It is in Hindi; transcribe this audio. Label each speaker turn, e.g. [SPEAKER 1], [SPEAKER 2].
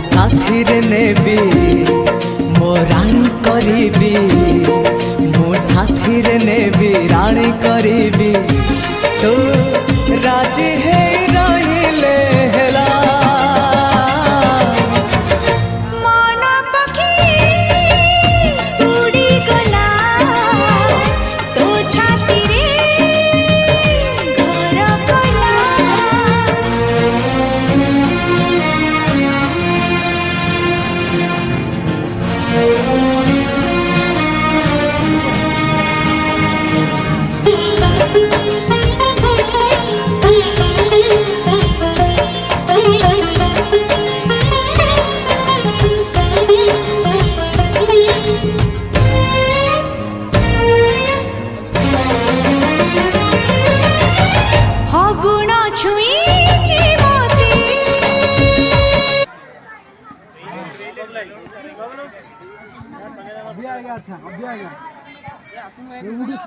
[SPEAKER 1] साथी रे नेबी मो राणी करीबी मो साथी रे नेबी राणी करीबी तो राजी है रहिले हेला
[SPEAKER 2] अभी आएगा। अच्छा अभी आएगा।